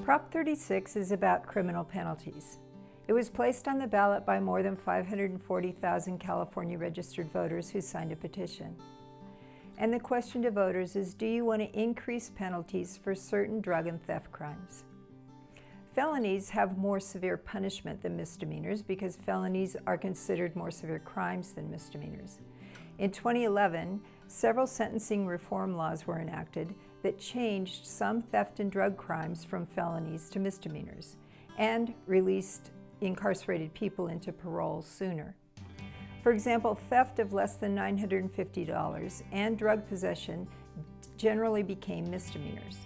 Prop 36 is about criminal penalties. It was placed on the ballot by more than 540,000 California registered voters who signed a petition. And the question to voters is, do you want to increase penalties for certain drug and theft crimes? Felonies have more severe punishment than misdemeanors because felonies are considered more severe crimes than misdemeanors. In 2011, several sentencing reform laws were enacted that changed some theft and drug crimes from felonies to misdemeanors and released incarcerated people into parole sooner. For example, theft of less than $950 and drug possession generally became misdemeanors.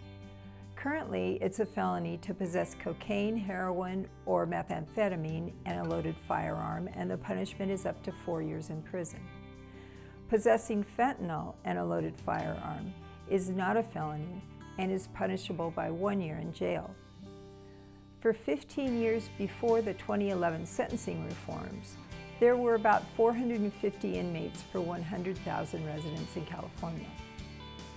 Currently, it's a felony to possess cocaine, heroin, or methamphetamine and a loaded firearm, and the punishment is up to 4 years in prison. Possessing fentanyl and a loaded firearm is not a felony and is punishable by 1 year in jail. For 15 years before the 2011 sentencing reforms, there were about 450 inmates per 100,000 residents in California.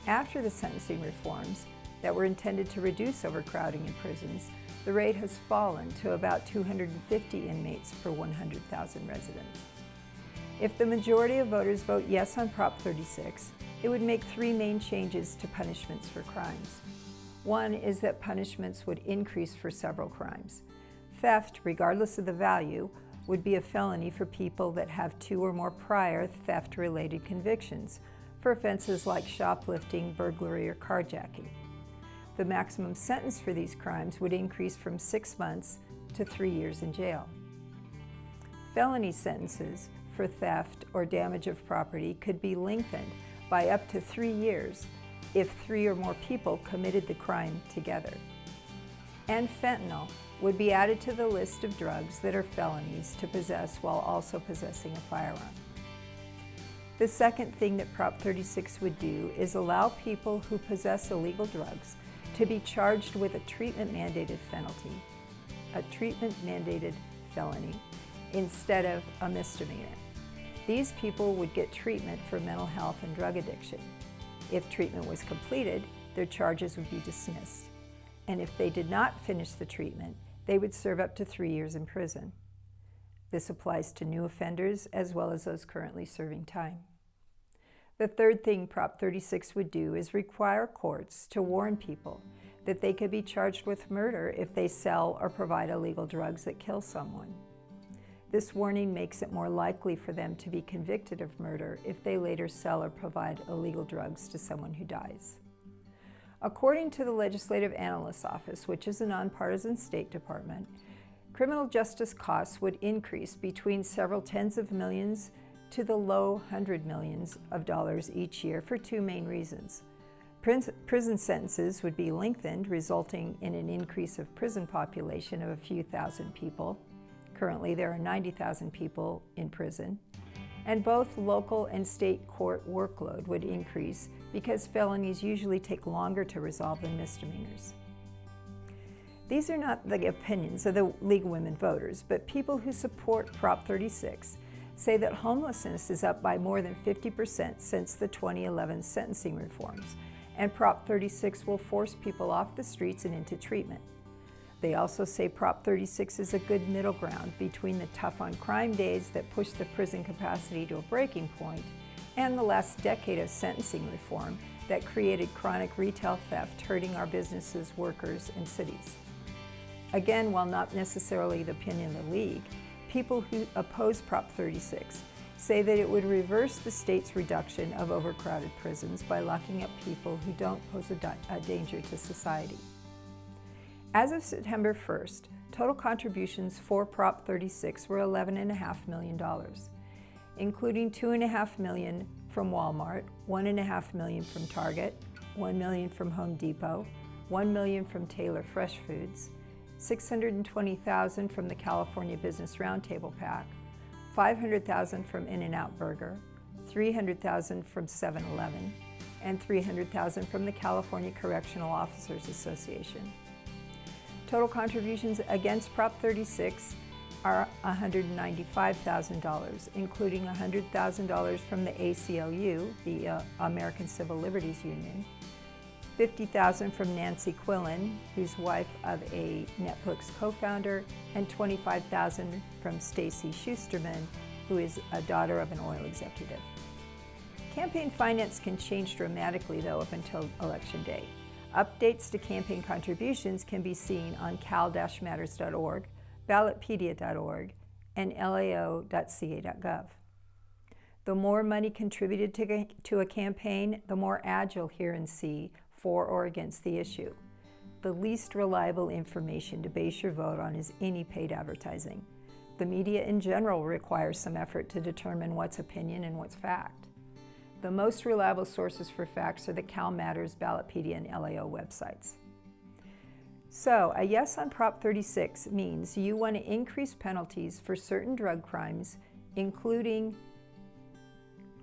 After the sentencing reforms that were intended to reduce overcrowding in prisons, the rate has fallen to about 250 inmates per 100,000 residents. If the majority of voters vote yes on Prop 36, it would make three main changes to punishments for crimes. One is that punishments would increase for several crimes. Theft, regardless of the value, would be a felony for people that have 2 or more prior theft-related convictions for offenses like shoplifting, burglary, or carjacking. The maximum sentence for these crimes would increase from 6 months to 3 years in jail. Felony sentences for theft or damage of property could be lengthened by up to 3 years if 3 or more people committed the crime together. And fentanyl would be added to the list of drugs that are felonies to possess while also possessing a firearm. The second thing that Prop 36 would do is allow people who possess illegal drugs to be charged with a treatment-mandated felony, instead of a misdemeanor. These people would get treatment for mental health and drug addiction. If treatment was completed, their charges would be dismissed. And if they did not finish the treatment, they would serve up to 3 years in prison. This applies to new offenders as well as those currently serving time. The third thing Prop 36 would do is require courts to warn people that they could be charged with murder if they sell or provide illegal drugs that kill someone. This warning makes it more likely for them to be convicted of murder if they later sell or provide illegal drugs to someone who dies. According to the Legislative Analyst's Office, which is a nonpartisan state department, criminal justice costs would increase between several tens of millions to the low hundred millions of dollars each year for two main reasons. Prison sentences would be lengthened, resulting in an increase of prison population of a few thousand people. Currently, there are 90,000 people in prison. And both local and state court workload would increase because felonies usually take longer to resolve than misdemeanors. These are not the opinions of the League of Women Voters, but people who support Prop 36 say that homelessness is up by more than 50% since the 2011 sentencing reforms, and Prop 36 will force people off the streets and into treatment. They also say Prop 36 is a good middle ground between the tough on crime days that push the prison capacity to a breaking point and the last decade of sentencing reform that created chronic retail theft, hurting our businesses, workers, and cities. Again, while not necessarily the opinion of the League, people who oppose Prop 36 say that it would reverse the state's reduction of overcrowded prisons by locking up people who don't pose a danger to society. As of September 1st, total contributions for Prop 36 were $11.5 million, including $2.5 million from Walmart, $1.5 million from Target, $1 million from Home Depot, $1 million from Taylor Fresh Foods, $620,000 from the California Business Roundtable PAC, $500,000 from In-N-Out Burger, $300,000 from 7-Eleven, and $300,000 from the California Correctional Officers Association. Total contributions against Prop 36 are $195,000, including $100,000 from the ACLU, the American Civil Liberties Union, $50,000 from Nancy Quillen, who's wife of a Netflix co-founder, and $25,000 from Stacy Schusterman, who is a daughter of an oil executive. Campaign finance can change dramatically, though, up until Election Day. Updates to campaign contributions can be seen on cal-matters.org, ballotpedia.org, and lao.ca.gov. The more money contributed to a campaign, the more agile hearings see for or against the issue. The least reliable information to base your vote on is any paid advertising. The media in general requires some effort to determine what's opinion and what's fact. The most reliable sources for facts are the Cal Matters, Ballotpedia, and LAO websites. So, a yes on Prop 36 means you want to increase penalties for certain drug crimes, including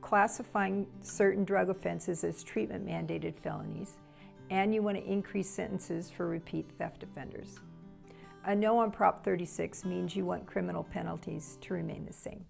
classifying certain drug offenses as treatment-mandated felonies, and you want to increase sentences for repeat theft offenders. A no on Prop 36 means you want criminal penalties to remain the same.